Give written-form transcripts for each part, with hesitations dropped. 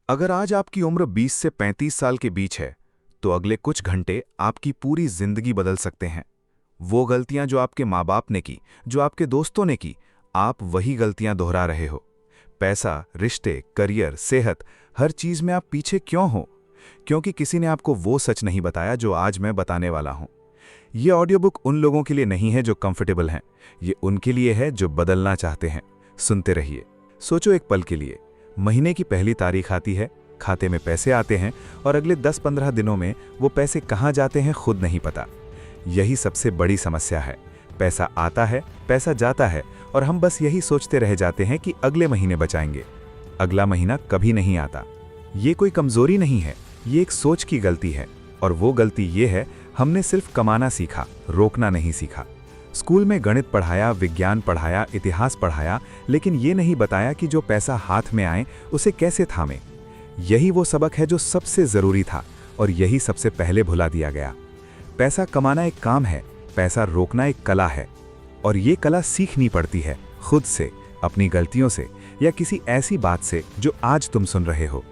अगर आज आपकी उम्र 20 से 35 साल के बीच है, तो अगले कुछ घंटे आपकी पूरी जिंदगी बदल सकते हैं। वो गलतियां जो आपके माँ बाप ने की, जो आपके दोस्तों ने की, आप वही गलतियां दोहरा रहे हो। पैसा, रिश्ते, करियर, सेहत, हर चीज में आप पीछे क्यों हो? क्योंकि किसी ने आपको वो सच नहीं बताया जो आज मैं बताने वाला हूं। ये ऑडियो बुक उन लोगों के लिए नहीं है जो कंफर्टेबल हैं, ये उनके लिए है जो बदलना चाहते हैं। सुनते रहिए। सोचो एक पल के लिए, महीने की पहली तारीख आती है, खाते में पैसे आते हैं और अगले 10-15 दिनों में वो पैसे कहाँ जाते हैं खुद नहीं पता। यही सबसे बड़ी समस्या है। पैसा आता है, पैसा जाता है और हम बस यही सोचते रह जाते हैं कि अगले महीने बचाएंगे। अगला महीना कभी नहीं आता। ये कोई कमजोरी नहीं है, ये एक सोच की गलती है। और वो गलती ये है, हमने सिर्फ कमाना सीखा, रोकना नहीं सीखा। स्कूल में गणित पढ़ाया, विज्ञान पढ़ाया, इतिहास पढ़ाया, लेकिन ये नहीं बताया कि जो पैसा हाथ में आए उसे कैसे थामे। यही वो सबक है जो सबसे जरूरी था और यही सबसे पहले भुला दिया गया। पैसा कमाना एक काम है, पैसा रोकना एक कला है। और ये कला सीखनी पड़ती है, खुद से, अपनी गलतियों से, या किसी ऐसी बात से जो आज तुम सुन रहे हो।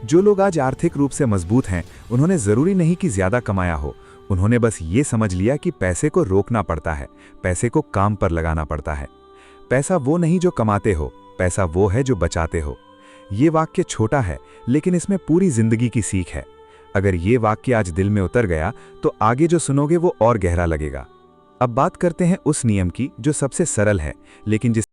जो लोग आज आर्थिक रूप से मजबूत हैं, उन्होंने जरूरी नहीं कि ज्यादा कमाया हो, उन्होंने बस ये समझ लिया कि पैसे को रोकना पड़ता है, पैसे को काम पर लगाना पड़ता है। पैसा वो नहीं जो कमाते हो, पैसा वो है जो बचाते हो। ये वाक्य छोटा है, लेकिन इसमें पूरी जिंदगी की सीख है। अगर ये वाक्य आज दिल में उतर गया, तो आगे जो सुनोगे वो और गहरा लगेगा। अब बात करते हैं उस नियम की जो सबसे सरल है, लेकिन जिस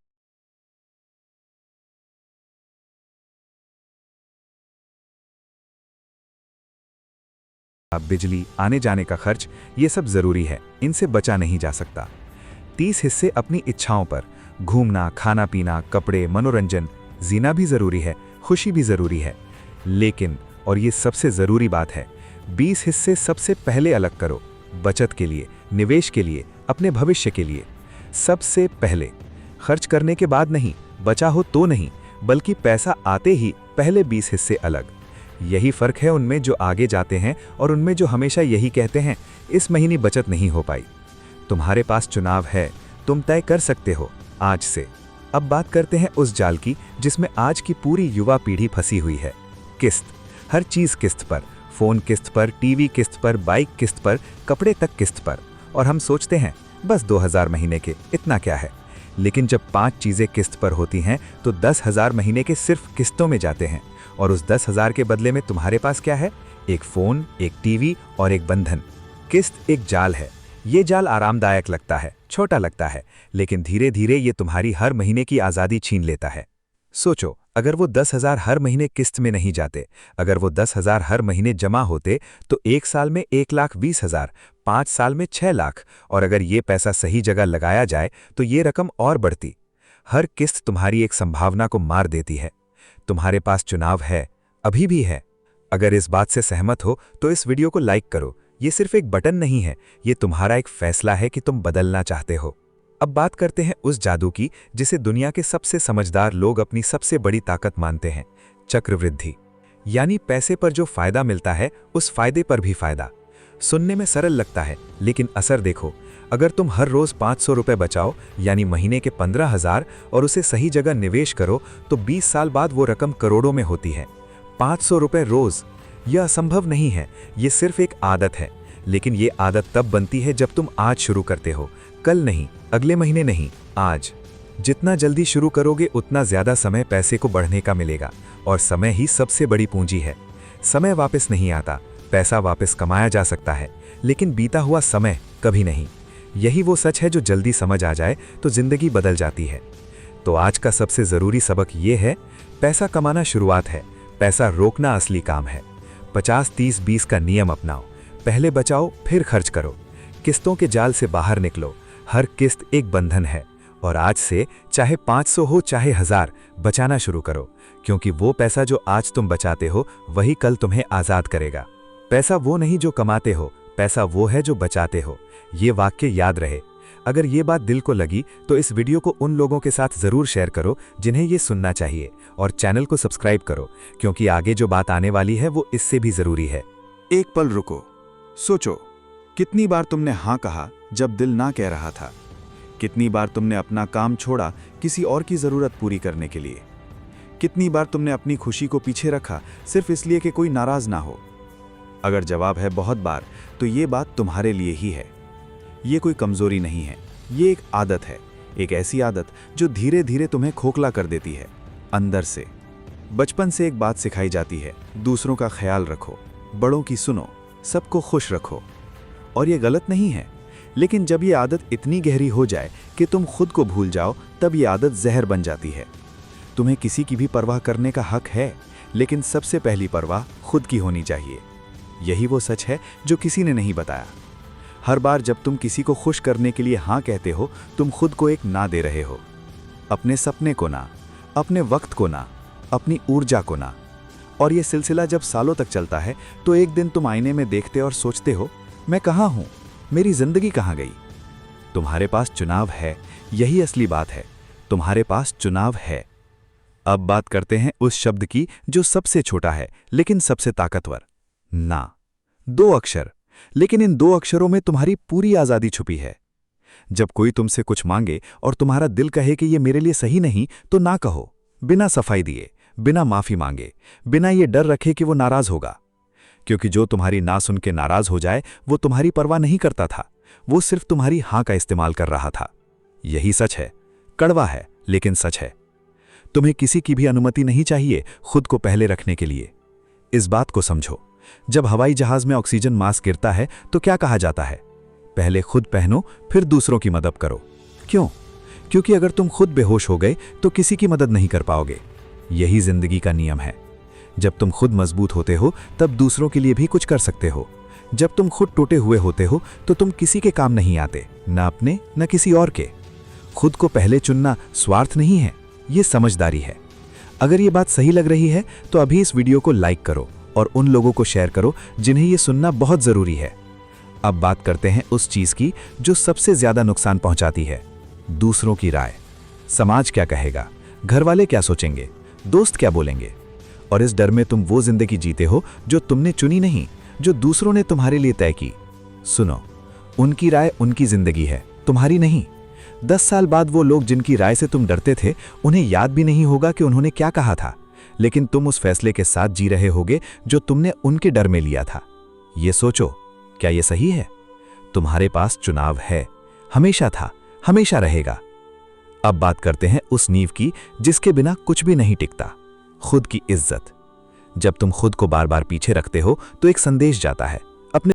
बिजली, आने जाने का खर्च, ये सब जरूरी है, इनसे बचा नहीं जा सकता। 30 हिस्से अपनी इच्छाओं पर, घूमना, खाना पीना, कपड़े, मनोरंजन, जीना भी जरूरी है, खुशी भी जरूरी है। लेकिन, और ये सबसे जरूरी बात है, 20 हिस्से सबसे पहले अलग करो, बचत के लिए, निवेश के लिए, अपने भविष्य के लिए। सबसे पहले खर्च करने के बाद नहीं, बचा हो तो नहीं, बल्कि पैसा आते ही पहले 20 हिस्से अलग। यही फर्क है उनमें जो आगे जाते हैं और उनमें जो हमेशा यही कहते हैं, इस महीने बचत नहीं हो पाई। तुम्हारे पास चुनाव है, तुम तय कर सकते हो आज से। अब बात करते हैं उस जाल की जिसमें आज की पूरी युवा पीढ़ी फंसी हुई है। किस्त, हर चीज किस्त पर, फोन किस्त पर, टीवी किस्त पर, बाइक किस्त पर, कपड़े तक किस्त पर। और हम सोचते हैं बस 2000 महीने के, इतना क्या है। लेकिन जब 5 चीजें किस्त पर होती हैं तो 10,000 महीने के सिर्फ किस्तों में जाते हैं। और उस 10,000 के बदले में तुम्हारे पास क्या है? एक फोन, एक टीवी और एक बंधन। किस्त एक जाल है। ये जाल आरामदायक लगता है, छोटा लगता है, लेकिन धीरे धीरे ये तुम्हारी हर महीने की आज़ादी छीन लेता है। सोचो, अगर वो 10,000 हर महीने किस्त में नहीं जाते, अगर वो 10,000 हर महीने जमा होते, तो 1 साल में 1,20,000, 5 साल में 6 लाख। और अगर ये पैसा सही जगह लगाया जाए तो ये रकम और बढ़ती। हर किस्त तुम्हारी एक संभावना को मार देती है। तुम्हारे पास चुनाव है, अभी भी है। अगर इस बात से सहमत हो तो इस वीडियो को लाइक करो। ये सिर्फ एक बटन नहीं है, ये तुम्हारा एक फैसला है कि तुम बदलना चाहते हो। अब बात करते हैं उस जादू की जिसे दुनिया के सबसे समझदार लोग अपनी सबसे बड़ी ताकत मानते हैं, चक्रवृद्धि। यानी पैसे पर जो फायदा मिलता है, उस फायदे पर भी फायदा। सुनने में सरल लगता है, लेकिन असर देखो। अगर तुम हर रोज 500 रुपए बचाओ, यानी महीने के 15,000, और उसे सही जगह निवेश करो, तो 20 साल बाद वो रकम करोड़ों में होती है। 500 रुपए रोज, यह असंभव नहीं है, ये सिर्फ एक आदत है। लेकिन ये आदत तब बनती है जब तुम आज शुरू करते हो, कल नहीं, अगले महीने नहीं, आज। जितना जल्दी शुरू करोगे उतना ज्यादा समय पैसे को बढ़ने का मिलेगा। और समय ही सबसे बड़ी पूंजी है। समय वापस नहीं आता, पैसा वापस कमाया जा सकता है, लेकिन बीता हुआ समय कभी नहीं। यही वो सच है जो जल्दी समझ आ जाए तो जिंदगी बदल जाती है। तो आज का सबसे जरूरी सबक ये है, पैसा कमाना शुरुआत है, पैसा रोकना असली काम है। 50-30-20 का नियम अपनाओ। पहले बचाओ, फिर खर्च करो। किस्तों के जाल से बाहर निकलो। हर किस्त एक बंधन है। और आज से चाहे 500 हो चाहे 1000, बचाना शुरू करो। क्योंकि वो पैसा जो आज तुम बचाते हो, वही कल तुम्हें आजाद करेगा। पैसा वो नहीं जो कमाते हो, पैसा वो है जो बचाते हो। ये वाक्य याद रहे। अगर ये बात दिल को लगी तो इस वीडियो को उन लोगों के साथ जरूर शेयर करो जिन्हें ये सुनना चाहिए। और चैनल को सब्सक्राइब करो, क्योंकि आगे जो बात आने वाली है वो इससे भी जरूरी है। एक पल रुको, सोचो, कितनी बार तुमने हाँ कहा जब दिल ना कह रहा था? कितनी बार तुमने अपना काम छोड़ा किसी और की जरूरत पूरी करने के लिए? कितनी बार तुमने अपनी खुशी को पीछे रखा सिर्फ इसलिए कि कोई नाराज ना हो? अगर जवाब है बहुत बार, तो ये बात तुम्हारे लिए ही है। ये कोई कमजोरी नहीं है, ये एक आदत है, एक ऐसी आदत जो धीरे धीरे तुम्हें खोखला कर देती है अंदर से। बचपन से एक बात सिखाई जाती है, दूसरों का ख्याल रखो, बड़ों की सुनो, सबको खुश रखो। और ये गलत नहीं है, लेकिन जब ये आदत इतनी गहरी हो जाए कि तुम खुद को भूल जाओ, तब ये आदत जहर बन जाती है। तुम्हें किसी की भी परवाह करने का हक है, लेकिन सबसे पहली परवाह खुद की होनी चाहिए। यही वो सच है जो किसी ने नहीं बताया। हर बार जब तुम किसी को खुश करने के लिए हाँ कहते हो, तुम खुद को एक ना दे रहे हो। अपने सपने को ना, अपने वक्त को ना, अपनी ऊर्जा को ना। और ये सिलसिला जब सालों तक चलता है, तो एक दिन तुम आईने में देखते और सोचते हो, मैं कहाँ हूँ, मेरी जिंदगी कहाँ गई? तुम्हारे पास चुनाव है, यही असली बात है, तुम्हारे पास चुनाव है। अब बात करते हैं उस शब्द की जो सबसे छोटा है लेकिन सबसे ताकतवर, ना। 2 अक्षर, लेकिन इन 2 अक्षरों में तुम्हारी पूरी आजादी छुपी है। जब कोई तुमसे कुछ मांगे और तुम्हारा दिल कहे कि ये मेरे लिए सही नहीं, तो ना कहो, बिना सफाई दिए, बिना माफी मांगे, बिना ये डर रखे कि वो नाराज होगा। क्योंकि जो तुम्हारी ना सुन के नाराज हो जाए, वो तुम्हारी परवाह नहीं करता था, वो सिर्फ तुम्हारी हां का इस्तेमाल कर रहा था। यही सच है, कड़वा है लेकिन सच है। तुम्हें किसी की भी अनुमति नहीं चाहिए खुद को पहले रखने के लिए। इस बात को समझो, जब हवाई जहाज में ऑक्सीजन मास्क गिरता है तो क्या कहा जाता है? पहले खुद पहनो, फिर दूसरों की मदद करो। क्यों? क्योंकि अगर तुम खुद बेहोश हो गए तो किसी की मदद नहीं कर पाओगे। यही जिंदगी का नियम है। जब तुम खुद मजबूत होते हो, तब दूसरों के लिए भी कुछ कर सकते हो। जब तुम खुद टूटे हुए होते हो, तो तुम किसी के काम नहीं आते, न अपने न किसी और के। खुद को पहले चुनना स्वार्थ नहीं है, ये समझदारी है। अगर ये बात सही लग रही है तो अभी इस वीडियो को लाइक करो और उन लोगों को शेयर करो जिन्हें ये सुनना बहुत जरूरी है। अब बात करते हैं उस चीज की जो सबसे ज्यादा नुकसान पहुंचाती है, दूसरों की राय। समाज क्या कहेगा, घर वाले क्या सोचेंगे, दोस्त क्या बोलेंगे? और इस डर में तुम वो जिंदगी जीते हो जो तुमने चुनी नहीं, जो दूसरों ने तुम्हारे लिए तय की। सुनो, उनकी राय उनकी जिंदगी है, तुम्हारी नहीं। 10 साल बाद वो लोग जिनकी राय से तुम डरते थे, उन्हें याद भी नहीं होगा कि उन्होंने क्या कहा था, लेकिन तुम उस फैसले के साथ जी रहे होगे जो तुमने उनके डर में लिया था। ये सोचो, क्या ये सही है? तुम्हारे पास चुनाव है, हमेशा था, हमेशा रहेगा। अब बात करते हैं उस नींव की जिसके बिना कुछ भी नहीं टिकता, खुद की इज्जत। जब तुम खुद को बार बार पीछे रखते हो तो एक संदेश जाता है, अपने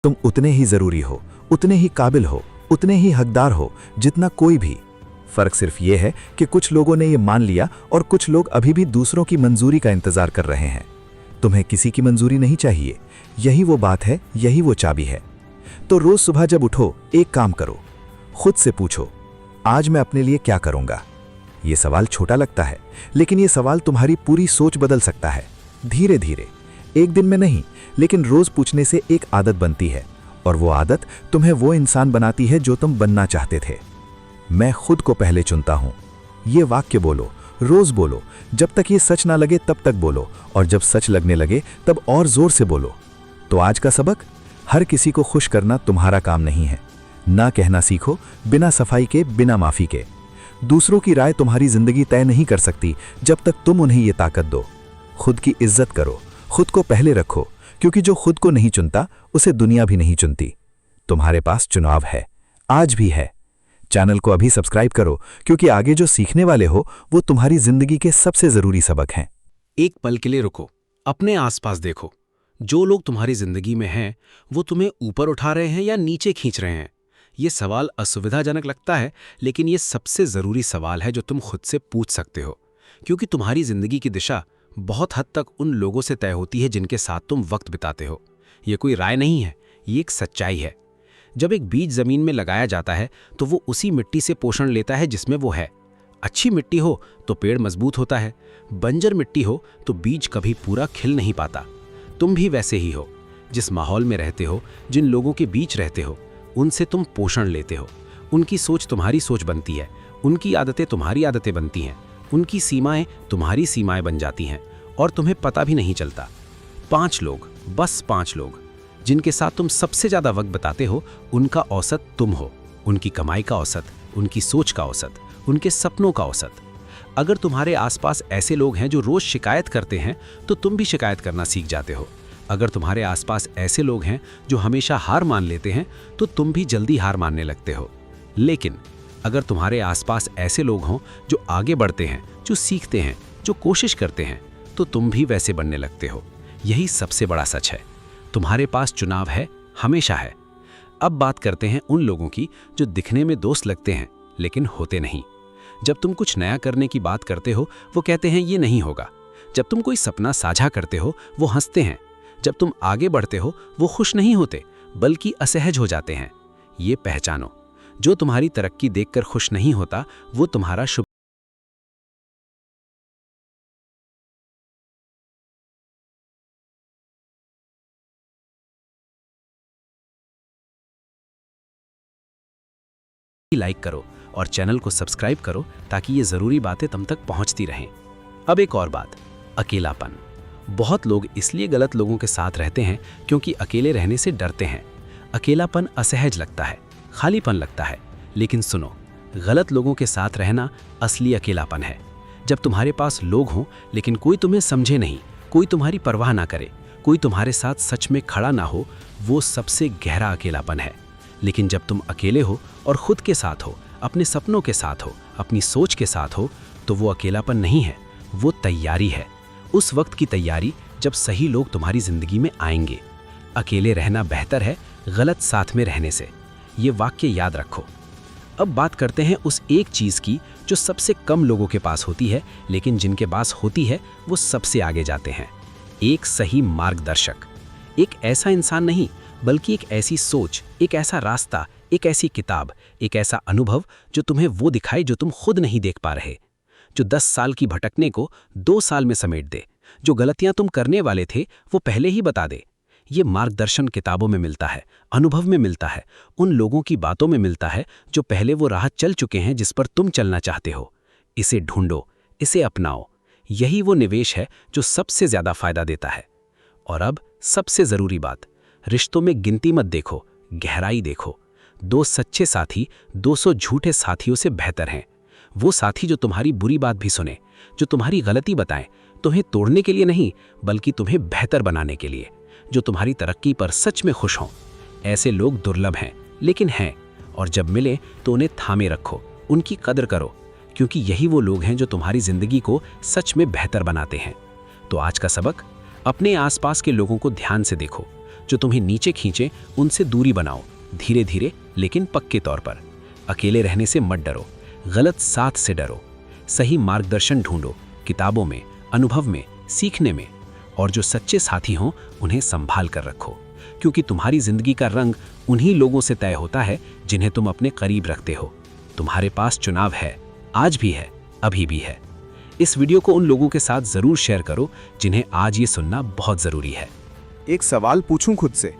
तुम उतने ही जरूरी हो, उतने ही काबिल हो, उतने ही हकदार हो जितना कोई भी। फर्क सिर्फ यह है कि कुछ लोगों ने यह मान लिया और कुछ लोग अभी भी दूसरों की मंजूरी का इंतजार कर रहे हैं। तुम्हें किसी की मंजूरी नहीं चाहिए, यही वो बात है, यही वो चाबी है। तो रोज सुबह जब उठो, एक काम करो, खुद से पूछो, आज मैं अपने लिए क्या करूंगा? ये सवाल छोटा लगता है, लेकिन ये सवाल तुम्हारी पूरी सोच बदल सकता है। धीरे धीरे, एक दिन में नहीं, लेकिन रोज पूछने से एक आदत बनती है, और वो आदत तुम्हें वो इंसान बनाती है जो तुम बनना चाहते थे। मैं खुद को पहले चुनता हूं। ये वाक्य बोलो, रोज बोलो, जब तक ये सच ना लगे तब तक बोलो, और जब सच लगने लगे तब और जोर से बोलो। तो आज का सबक, हर किसी को खुश करना तुम्हारा काम नहीं है। ना कहना सीखो, बिना सफाई के, बिना माफी के। दूसरों की राय तुम्हारी जिंदगी तय नहीं कर सकती जब तक तुम उन्हें ये ताकत दो। खुद की इज्जत करो, खुद को पहले रखो, क्योंकि जो खुद को नहीं चुनता उसे दुनिया भी नहीं चुनती। तुम्हारे पास चुनाव है, आज भी है। चैनल को अभी सब्सक्राइब करो, क्योंकि आगे जो सीखने वाले हो वो तुम्हारी जिंदगी के सबसे जरूरी सबक हैं। एक पल के लिए रुको, अपने आसपास देखो। जो लोग तुम्हारी जिंदगी में हैं, वो तुम्हें ऊपर उठा रहे हैं या नीचे खींच रहे हैं? ये सवाल असुविधाजनक लगता है, लेकिन ये सबसे जरूरी सवाल है जो तुम खुद से पूछ सकते हो, क्योंकि तुम्हारी जिंदगी की दिशा बहुत हद तक उन लोगों से तय होती है जिनके साथ तुम वक्त बिताते हो। ये कोई राय नहीं है, ये एक सच्चाई है। जब एक बीज जमीन में लगाया जाता है तो वो उसी मिट्टी से पोषण लेता है जिसमें वो है। अच्छी मिट्टी हो तो पेड़ मजबूत होता है, बंजर मिट्टी हो तो बीज कभी पूरा खिल नहीं पाता। तुम भी वैसे ही हो। जिस माहौल में रहते हो, जिन लोगों के बीच रहते हो, उनसे तुम पोषण लेते हो। उनकी सोच तुम्हारी सोच बनती है, उनकी आदतें तुम्हारी आदतें बनती हैं, उनकी सीमाएं तुम्हारी सीमाएं बन जाती हैं, और तुम्हें पता भी नहीं चलता। 5 लोग, बस 5 लोग जिनके साथ तुम सबसे ज़्यादा वक्त बताते हो, उनका औसत तुम हो। उनकी कमाई का औसत, उनकी सोच का औसत, उनके सपनों का औसत। अगर तुम्हारे आसपास ऐसे लोग हैं जो रोज़ शिकायत करते हैं, तो तुम भी शिकायत करना सीख जाते हो। अगर तुम्हारे आसपास ऐसे लोग हैं जो हमेशा हार मान लेते हैं, तो तुम भी जल्दी हार मानने लगते हो। लेकिन अगर तुम्हारे आसपास ऐसे लोग हों जो आगे बढ़ते हैं, जो सीखते हैं, जो कोशिश करते हैं, तो तुम भी वैसे बनने लगते हो। यही सबसे बड़ा सच है। तुम्हारे पास चुनाव है, हमेशा है। अब बात करते हैं उन लोगों की जो दिखने में दोस्त लगते हैं लेकिन होते नहीं। जब तुम कुछ नया करने की बात करते हो, वो कहते हैं ये नहीं होगा। जब तुम कोई सपना साझा करते हो, वो हंसते हैं। जब तुम आगे बढ़ते हो, वो खुश नहीं होते बल्कि असहज हो जाते हैं। ये पहचानो, जो तुम्हारी तरक्की देखकर खुश नहीं होता, वो तुम्हारा शुभ लाइक करो और चैनल को सब्सक्राइब करो ताकि ये ज़रूरी बातें तुम तक पहुंचती रहें। अब एक और बात, अकेलापन। बहुत लोग इसलिए गलत लोगों के साथ रहते हैं क्योंकि अकेले रहने से डरते हैं। अकेलापन असहज लगता है, खालीपन लगता है। लेकिन सुनो, गलत लोगों के साथ रहना असली अकेलापन है। जब तुम्हारे पास लोग हों लेकिन कोई तुम्हें समझे नहीं, कोई तुम्हारी परवाह ना करे, कोई तुम्हारे साथ सच में खड़ा ना हो, वो सबसे गहरा अकेलापन है। लेकिन जब तुम अकेले हो और खुद के साथ हो, अपने सपनों के साथ हो, अपनी सोच के साथ हो, तो वो अकेलापन नहीं है, वो तैयारी है। उस वक्त की तैयारी जब सही लोग तुम्हारी जिंदगी में आएंगे। अकेले रहना बेहतर है गलत साथ में रहने से। ये वाक्य याद रखो। अब बात करते हैं उस एक चीज़ की जो सबसे कम लोगों के पास होती है, लेकिन जिनके पास होती है वो सबसे आगे जाते हैं। एक सही मार्गदर्शक। एक ऐसा इंसान नहीं, बल्कि एक ऐसी सोच, एक ऐसा रास्ता, एक ऐसी किताब, एक ऐसा अनुभव जो तुम्हें वो दिखाए जो तुम खुद नहीं देख पा रहे। जो 10 साल की भटकने को 2 साल में समेट दे। जो गलतियां तुम करने वाले थे वो पहले ही बता दे। ये मार्गदर्शन किताबों में मिलता है, अनुभव में मिलता है, उन लोगों की बातों में मिलता है जो पहले वो राह चल चुके हैं जिस पर तुम चलना चाहते हो। इसे ढूंढो, इसे अपनाओ। यही वो निवेश है जो सबसे ज़्यादा फायदा देता है। और अब सबसे ज़रूरी बात, रिश्तों में गिनती मत देखो, गहराई देखो। 2 सच्चे साथी 200 झूठे साथियों से बेहतर हैं। वो साथी जो तुम्हारी बुरी बात भी सुने, जो तुम्हारी गलती बताएं, तुम्हें तोड़ने के लिए नहीं बल्कि तुम्हें बेहतर बनाने के लिए, जो तुम्हारी तरक्की पर सच में खुश हों। ऐसे लोग दुर्लभ हैं, लेकिन हैं, और जब मिले तो उन्हें थामे रखो, उनकी कदर करो, क्योंकि यही वो लोग हैं जो तुम्हारी जिंदगी को सच में बेहतर बनाते हैं। तो आज का सबक, अपने आसपास के लोगों को ध्यान से देखो। जो तुम्हें नीचे खींचे उनसे दूरी बनाओ, धीरे धीरे लेकिन पक्के तौर पर। अकेले रहने से मत डरो, गलत साथ से डरो। सही मार्गदर्शन ढूंढो, किताबों में, अनुभव में, सीखने में। और जो सच्चे साथी हों उन्हें संभाल कर रखो, क्योंकि तुम्हारी जिंदगी का रंग उन्हीं लोगों से तय होता है जिन्हें तुम अपने करीब रखते हो। तुम्हारे पास चुनाव है, आज भी है, अभी भी है। इस वीडियो को उन लोगों के साथ ज़रूर शेयर करो जिन्हें आज ये सुनना बहुत ज़रूरी है। एक सवाल पूछूं खुद से,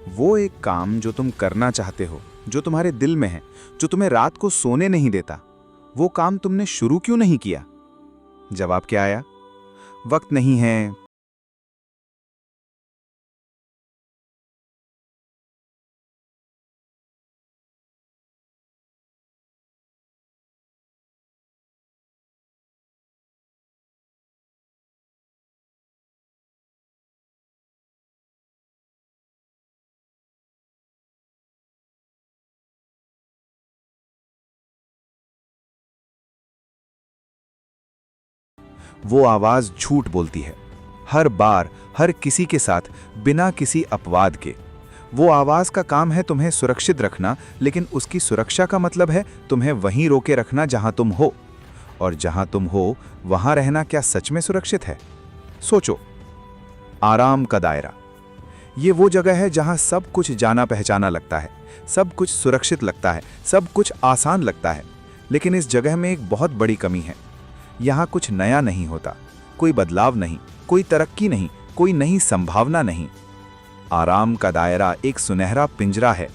वो एक काम जो तुम करना चाहते हो, जो तुम्हारे दिल में है, जो तुम्हें रात को सोने नहीं देता, वो काम तुमने शुरू क्यों नहीं किया? जवाब क्या आया? वक्त नहीं है, वो आवाज झूठ बोलती है, हर बार, हर किसी के साथ, बिना किसी अपवाद के। वो आवाज का काम है तुम्हें सुरक्षित रखना, लेकिन उसकी सुरक्षा का मतलब है तुम्हें वहीं रोके रखना जहां तुम हो। और जहां तुम हो वहां रहना क्या सच में सुरक्षित है? सोचो। आराम का दायरा, ये वो जगह है जहां सब कुछ जाना पहचाना लगता है, सब कुछ सुरक्षित लगता है, सब कुछ आसान लगता है। लेकिन इस जगह में एक बहुत बड़ी कमी है। यहाँ कुछ नया नहीं होता, कोई बदलाव नहीं, कोई तरक्की नहीं, कोई नई संभावना नहीं। आराम का दायरा एक सुनहरा पिंजरा है।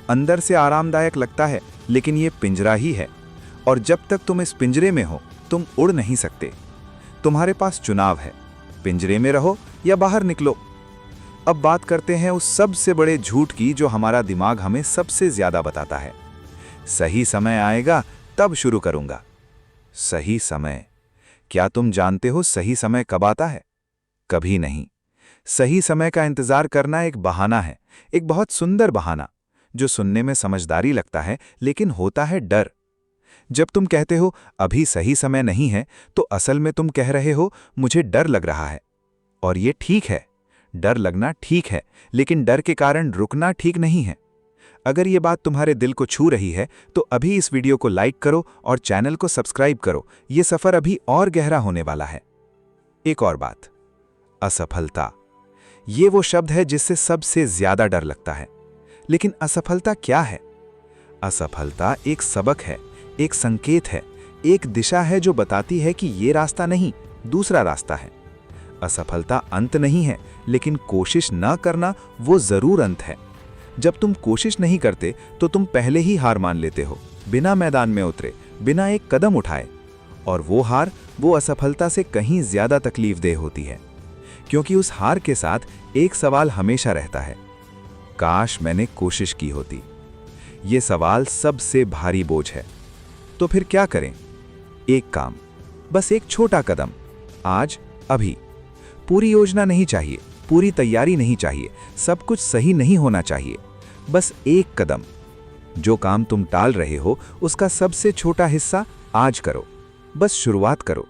अंदर से आरामदायक लगता है, लेकिन ये पिंजरा ही है। और जब तक तुम इस पिंजरे में हो, तुम उड़ नहीं सकते। तुम्हारे पास चुनाव है, पिंजरे में रहो या बाहर निकलो। अब बात करते हैं उस सबसे बड़े झूठ की जो हमारा दिमाग हमें सबसे ज्यादा बताता है। सही समय आएगा तब शुरू करूंगा। सही समय। क्या तुम जानते हो सही समय कब आता है? कभी नहीं। सही समय का इंतजार करना एक बहाना है, एक बहुत सुंदर बहाना, जो सुनने में समझदारी लगता है लेकिन होता है डर। जब तुम कहते हो अभी सही समय नहीं है, तो असल में तुम कह रहे हो मुझे डर लग रहा है। और ये ठीक है, डर लगना ठीक है, लेकिन डर के कारण रुकना ठीक नहीं है। अगर ये बात तुम्हारे दिल को छू रही है तो अभी इस वीडियो को लाइक करो और चैनल को सब्सक्राइब करो। ये सफर अभी और गहरा होने वाला है। एक और बात, असफलता। ये वो शब्द है जिससे सबसे ज्यादा डर लगता है। लेकिन असफलता क्या है? असफलता एक सबक है, एक संकेत है, एक दिशा है जो बताती है कि ये रास्ता नहीं, दूसरा रास्ता है। असफलता अंत नहीं है, लेकिन कोशिश न करना वो जरूर अंत है। जब तुम कोशिश नहीं करते तो तुम पहले ही हार मान लेते हो, बिना मैदान में उतरे, बिना एक कदम उठाए। और वो हार वो असफलता से कहीं ज्यादा तकलीफदेह होती है, क्योंकि उस हार के साथ एक सवाल हमेशा रहता है, काश मैंने कोशिश की होती। ये सवाल सबसे भारी बोझ है। तो फिर क्या करें? एक काम, बस एक छोटा कदम, आज, अभी। पूरी योजना नहीं चाहिए, पूरी तैयारी नहीं चाहिए, सब कुछ सही नहीं होना चाहिए। बस एक कदम। जो काम तुम टाल रहे हो उसका सबसे छोटा हिस्सा आज करो। बस शुरुआत करो,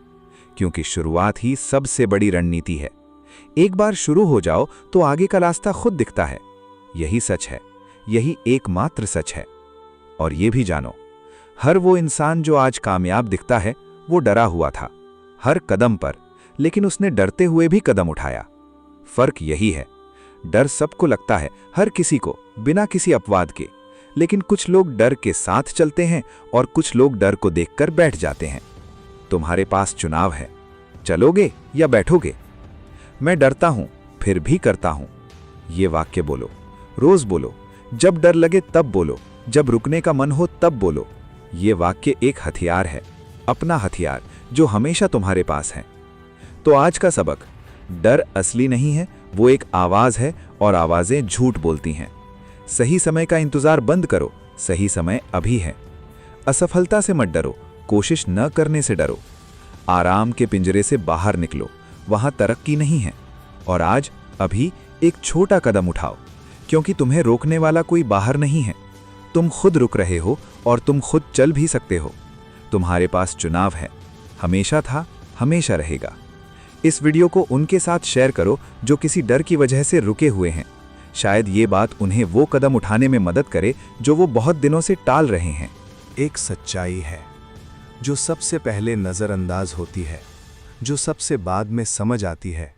क्योंकि शुरुआत ही सबसे बड़ी रणनीति है। एक बार शुरू हो जाओ तो आगे का रास्ता खुद दिखता है। यही सच है, यही एकमात्र सच है। और ये भी जानो, हर वो इंसान जो आज कामयाब दिखता है वो डरा हुआ था, हर कदम पर, लेकिन उसने डरते हुए भी कदम उठाया। फर्क यही है, डर सबको लगता है, हर किसी को, बिना किसी अपवाद के। लेकिन कुछ लोग डर के साथ चलते हैं और कुछ लोग डर को देखकर बैठ जाते हैं। तुम्हारे पास चुनाव है, चलोगे या बैठोगे? मैं डरता हूं, फिर भी करता हूं। ये वाक्य बोलो, रोज बोलो। जब डर लगे तब बोलो, जब रुकने का मन हो तब बोलो। ये वाक्य एक हथियार है, अपना हथियार, जो हमेशा तुम्हारे पास है। तो आज का सबक, डर असली नहीं है, वो एक आवाज है और आवाजें झूठ बोलती हैं। सही समय का इंतजार बंद करो, सही समय अभी है। असफलता से मत डरो, कोशिश न करने से डरो। आराम के पिंजरे से बाहर निकलो, वहां तरक्की नहीं है। और आज, अभी एक छोटा कदम उठाओ, क्योंकि तुम्हें रोकने वाला कोई बाहर नहीं है। तुम खुद रुक रहे हो और तुम खुद चल भी सकते हो। तुम्हारे पास चुनाव है, हमेशा था, हमेशा रहेगा। इस वीडियो को उनके साथ शेयर करो जो किसी डर की वजह से रुके हुए हैं। शायद ये बात उन्हें वो कदम उठाने में मदद करे जो वो बहुत दिनों से टाल रहे हैं। एक सच्चाई है जो सबसे पहले नज़रअंदाज होती है, जो सबसे बाद में समझ आती है,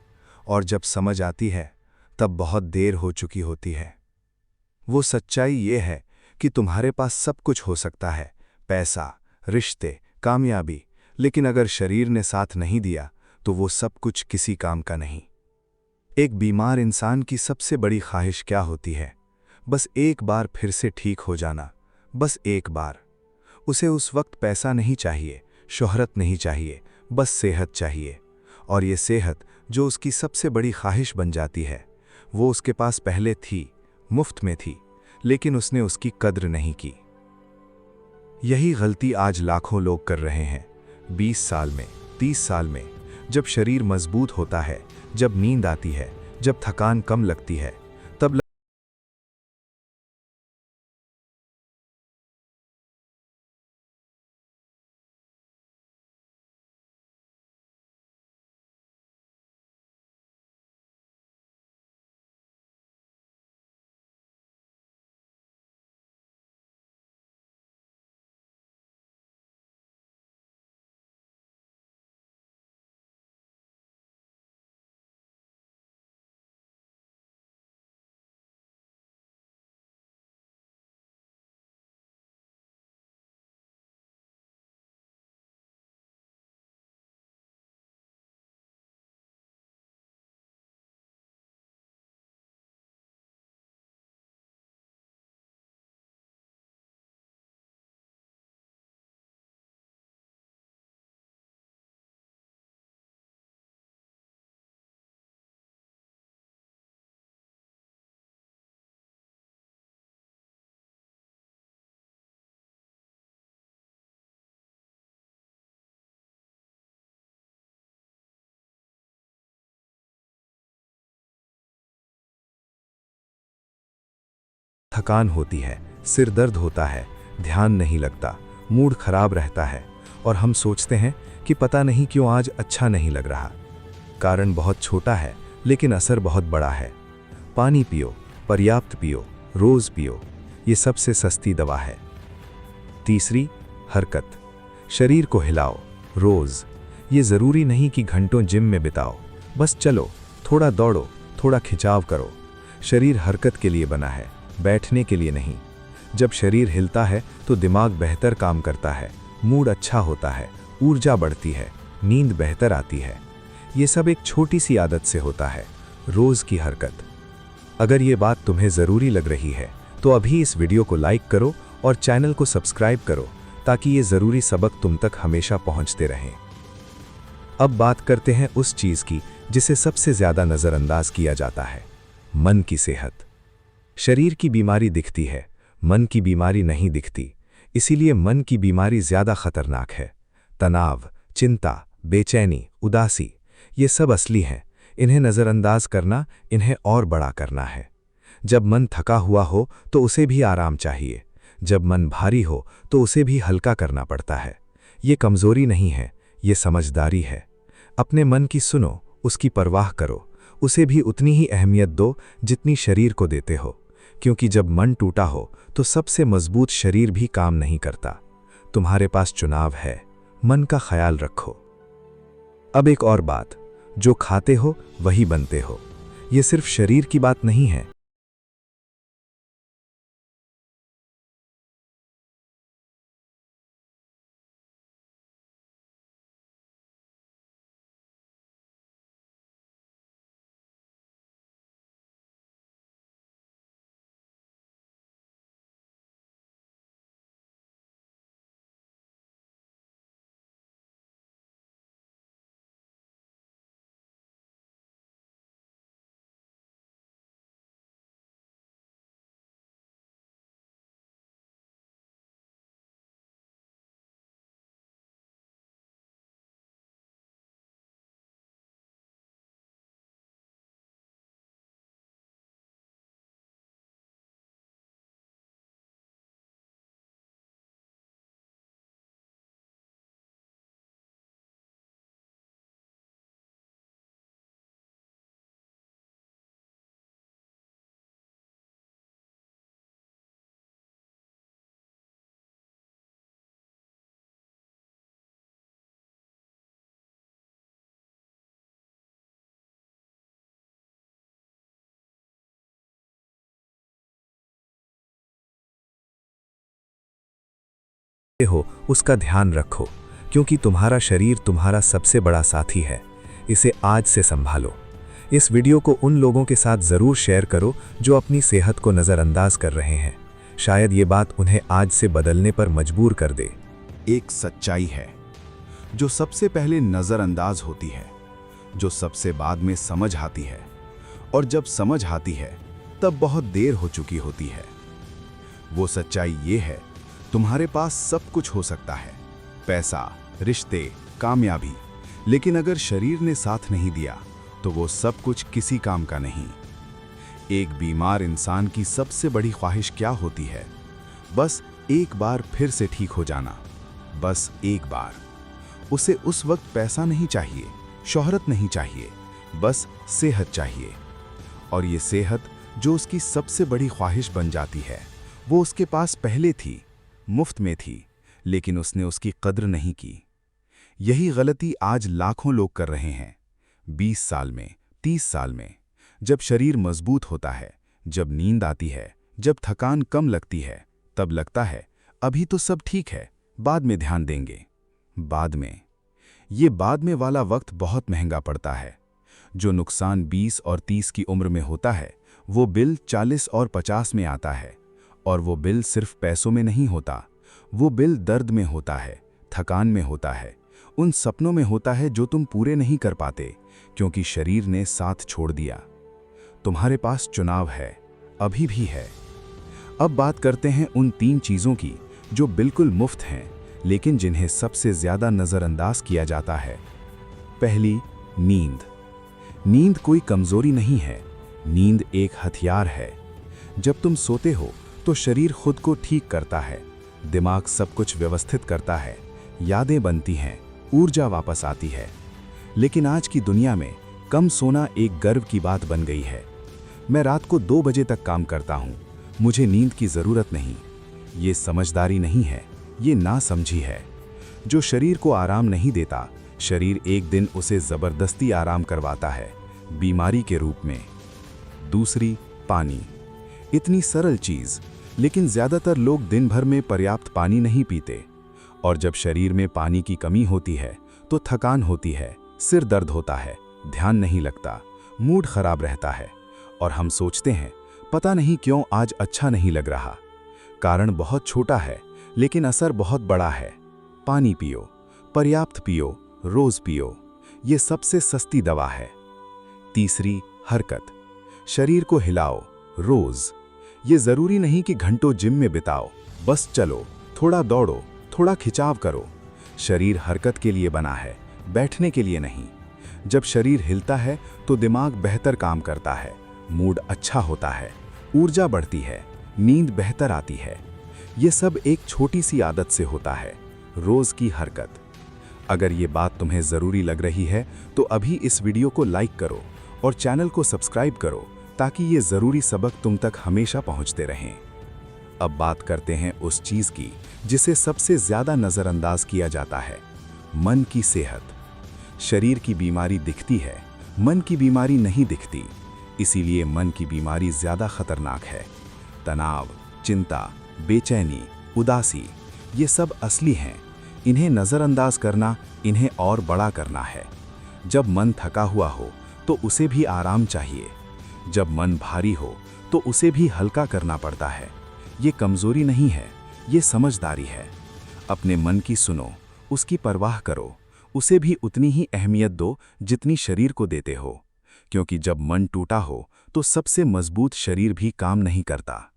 और जब समझ आती है तब बहुत देर हो चुकी होती है। वो सच्चाई ये है कि तुम्हारे पास सब कुछ हो सकता है, पैसा, रिश्ते, कामयाबी, लेकिन अगर शरीर ने साथ नहीं दिया तो वो सब कुछ किसी काम का नहीं। एक बीमार इंसान की सबसे बड़ी ख्वाहिश क्या होती है? बस एक बार फिर से ठीक हो जाना, बस एक बार। उसे उस वक्त पैसा नहीं चाहिए, शोहरत नहीं चाहिए, बस सेहत चाहिए। और ये सेहत जो उसकी सबसे बड़ी ख्वाहिश बन जाती है, वो उसके पास पहले थी, मुफ्त में थी, लेकिन उसने उसकी कद्र नहीं की। यही गलती आज लाखों लोग कर रहे हैं। 20 साल में, 30 साल में, जब शरीर मजबूत होता है, जब नींद आती है, जब थकान कम लगती है, तब थकान होती है, सिर दर्द होता है, ध्यान नहीं लगता, मूड खराब रहता है और हम सोचते हैं कि पता नहीं क्यों आज अच्छा नहीं लग रहा। कारण बहुत छोटा है लेकिन असर बहुत बड़ा है। पानी पियो, पर्याप्त पियो, रोज पियो, ये सबसे सस्ती दवा है। तीसरी, हरकत। शरीर को हिलाओ रोज। ये जरूरी नहीं कि घंटों जिम में बिताओ, बस चलो, थोड़ा दौड़ो, थोड़ा खिंचाव करो। शरीर हरकत के लिए बना है, बैठने के लिए नहीं। जब शरीर हिलता है तो दिमाग बेहतर काम करता है, मूड अच्छा होता है, ऊर्जा बढ़ती है, नींद बेहतर आती है। ये सब एक छोटी सी आदत से होता है, रोज की हरकत। अगर ये बात तुम्हें ज़रूरी लग रही है तो अभी इस वीडियो को लाइक करो और चैनल को सब्सक्राइब करो ताकि ये ज़रूरी सबक तुम तक हमेशा पहुंचते रहें। अब बात करते हैं उस चीज़ की जिसे सबसे ज़्यादा नज़रअंदाज किया जाता है, मन की सेहत। शरीर की बीमारी दिखती है, मन की बीमारी नहीं दिखती, इसीलिए मन की बीमारी ज़्यादा खतरनाक है। तनाव, चिंता, बेचैनी, उदासी, ये सब असली हैं। इन्हें नज़रअंदाज करना, इन्हें और बड़ा करना है। जब मन थका हुआ हो तो उसे भी आराम चाहिए, जब मन भारी हो तो उसे भी हल्का करना पड़ता है। ये कमज़ोरी नहीं है, ये समझदारी है। अपने मन की सुनो, उसकी परवाह करो, उसे भी उतनी ही अहमियत दो जितनी शरीर को देते हो, क्योंकि जब मन टूटा हो तो सबसे मजबूत शरीर भी काम नहीं करता। तुम्हारे पास चुनाव है, मन का ख्याल रखो। अब एक और बात, जो खाते हो वही बनते हो। ये सिर्फ शरीर की बात नहीं है, हो उसका ध्यान रखो, क्योंकि तुम्हारा शरीर तुम्हारा सबसे बड़ा साथी है। इसे आज से संभालो। इस वीडियो को उन लोगों के साथ ज़रूर शेयर करो जो अपनी सेहत को नज़रअंदाज कर रहे हैं। शायद ये बात उन्हें आज से बदलने पर मजबूर कर दे। एक सच्चाई है जो सबसे पहले नज़रअंदाज होती है, जो सबसे बाद में समझ आती है, और जब समझ आती है तब बहुत देर हो चुकी होती है। वो सच्चाई ये है, तुम्हारे पास सब कुछ हो सकता है, पैसा, रिश्ते, कामयाबी, लेकिन अगर शरीर ने साथ नहीं दिया तो वो सब कुछ किसी काम का नहीं। एक बीमार इंसान की सबसे बड़ी ख्वाहिश क्या होती है? बस एक बार फिर से ठीक हो जाना, बस एक बार। उसे उस वक्त पैसा नहीं चाहिए, शोहरत नहीं चाहिए, बस सेहत चाहिए। और ये सेहत जो उसकी सबसे बड़ी ख्वाहिश बन जाती है, वो उसके पास पहले थी, मुफ्त में थी, लेकिन उसने उसकी कद्र नहीं की। यही गलती आज लाखों लोग कर रहे हैं। 20 साल में, 30 साल में, जब शरीर मजबूत होता है, जब नींद आती है, जब थकान कम लगती है, तब लगता है अभी तो सब ठीक है, बाद में ध्यान देंगे। बाद में, ये बाद में वाला वक्त बहुत महंगा पड़ता है। जो नुकसान 20 और 30 की उम्र में होता है, वो बिल 40 और 50 में आता है। और वो बिल सिर्फ पैसों में नहीं होता, वो बिल दर्द में होता है, थकान में होता है, उन सपनों में होता है जो तुम पूरे नहीं कर पाते क्योंकि शरीर ने साथ छोड़ दिया। तुम्हारे पास चुनाव है, अभी भी है। अब बात करते हैं उन 3 चीज़ों की जो बिल्कुल मुफ्त हैं, लेकिन जिन्हें सबसे ज़्यादा नज़रअंदाज किया जाता है। पहली, नींद। नींद कोई कमज़ोरी नहीं है, नींद एक हथियार है। जब तुम सोते हो तो शरीर खुद को ठीक करता है, दिमाग सब कुछ व्यवस्थित करता है, यादें बनती हैं, ऊर्जा वापस आती है। लेकिन आज की दुनिया में कम सोना एक गर्व की बात बन गई है। मैं रात को 2 बजे तक काम करता हूँ, मुझे नींद की ज़रूरत नहीं। ये समझदारी नहीं है, ये नासमझी है। जो शरीर को आराम नहीं देता, शरीर एक दिन उसे ज़बरदस्ती आराम करवाता है, बीमारी के रूप में। दूसरी, पानी। इतनी सरल चीज़, लेकिन ज़्यादातर लोग दिन भर में पर्याप्त पानी नहीं पीते। और जब शरीर में पानी की कमी होती है तो थकान होती है, सिर दर्द होता है, ध्यान नहीं लगता, मूड खराब रहता है। और हम सोचते हैं पता नहीं क्यों आज अच्छा नहीं लग रहा। कारण बहुत छोटा है, लेकिन असर बहुत बड़ा है। पानी पियो, पर्याप्त पियो, रोज पियो, ये सबसे सस्ती दवा है। तीसरी, हरकत। शरीर को हिलाओ रोज। ये जरूरी नहीं कि घंटों जिम में बिताओ, बस चलो, थोड़ा दौड़ो, थोड़ा खिंचाव करो। शरीर हरकत के लिए बना है, बैठने के लिए नहीं। जब शरीर हिलता है तो दिमाग बेहतर काम करता है, मूड अच्छा होता है, ऊर्जा बढ़ती है, नींद बेहतर आती है। ये सब एक छोटी सी आदत से होता है, रोज की हरकत। अगर ये बात तुम्हें ज़रूरी लग रही है तो अभी इस वीडियो को लाइक करो और चैनल को सब्सक्राइब करो, ताकि ये ज़रूरी सबक तुम तक हमेशा पहुंचते रहें। अब बात करते हैं उस चीज़ की जिसे सबसे ज़्यादा नज़रअंदाज किया जाता है, मन की सेहत। शरीर की बीमारी दिखती है, मन की बीमारी नहीं दिखती। इसीलिए मन की बीमारी ज़्यादा खतरनाक है। तनाव, चिंता, बेचैनी, उदासी, ये सब असली हैं। इन्हें नज़रअंदाज करना, इन्हें और बड़ा करना है। जब मन थका हुआ हो तो उसे भी आराम चाहिए। जब मन भारी हो तो उसे भी हल्का करना पड़ता है। ये कमज़ोरी नहीं है, ये समझदारी है। अपने मन की सुनो, उसकी परवाह करो, उसे भी उतनी ही अहमियत दो जितनी शरीर को देते हो। क्योंकि जब मन टूटा हो तो सबसे मजबूत शरीर भी काम नहीं करता।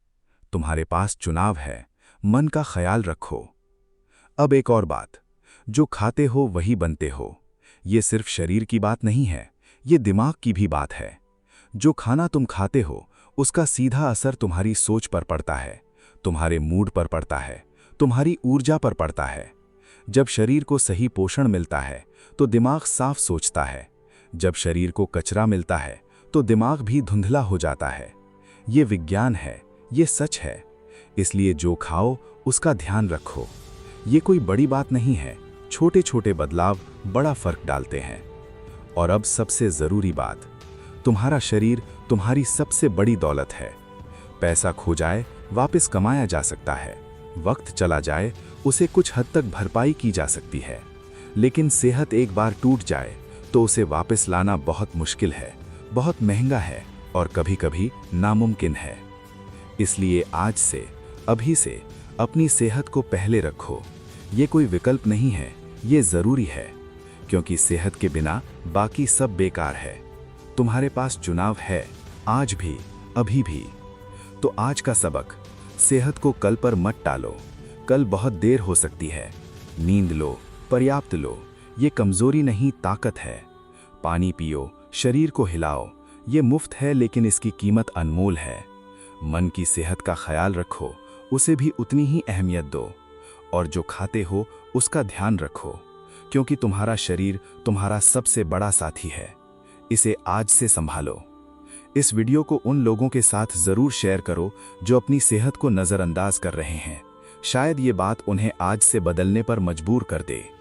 तुम्हारे पास चुनाव है, मन का ख्याल रखो। अब एक और बात, जो खाते हो वही बनते हो। ये सिर्फ शरीर की बात नहीं है, ये दिमाग की भी बात है। जो खाना तुम खाते हो उसका सीधा असर तुम्हारी सोच पर पड़ता है, तुम्हारे मूड पर पड़ता है, तुम्हारी ऊर्जा पर पड़ता है। जब शरीर को सही पोषण मिलता है तो दिमाग साफ सोचता है। जब शरीर को कचरा मिलता है तो दिमाग भी धुंधला हो जाता है। ये विज्ञान है, ये सच है। इसलिए जो खाओ उसका ध्यान रखो। ये कोई बड़ी बात नहीं है, छोटे छोटे बदलाव बड़ा फर्क डालते हैं। और अब सबसे ज़रूरी बात, तुम्हारा शरीर तुम्हारी सबसे बड़ी दौलत है। पैसा खो जाए वापस कमाया जा सकता है, वक्त चला जाए उसे कुछ हद तक भरपाई की जा सकती है, लेकिन सेहत एक बार टूट जाए तो उसे वापस लाना बहुत मुश्किल है, बहुत महंगा है और कभी-कभी नामुमकिन है। इसलिए आज से, अभी से अपनी सेहत को पहले रखो। ये कोई विकल्प नहीं है, ये ज़रूरी है। क्योंकि सेहत के बिना बाकी सब बेकार है। तुम्हारे पास चुनाव है, आज भी, अभी भी। तो आज का सबक, सेहत को कल पर मत टालो। कल बहुत देर हो सकती है। नींद लो, पर्याप्त लो, ये कमज़ोरी नहीं, ताकत है। पानी पियो, शरीर को हिलाओ, ये मुफ्त है लेकिन इसकी कीमत अनमोल है। मन की सेहत का ख्याल रखो, उसे भी उतनी ही अहमियत दो। और जो खाते हो उसका ध्यान रखो, क्योंकि तुम्हारा शरीर तुम्हारा सबसे बड़ा साथी है। इसे आज से संभालो। इस वीडियो को उन लोगों के साथ ज़रूर शेयर करो जो अपनी सेहत को नज़रअंदाज कर रहे हैं। शायद ये बात उन्हें आज से बदलने पर मजबूर कर दे।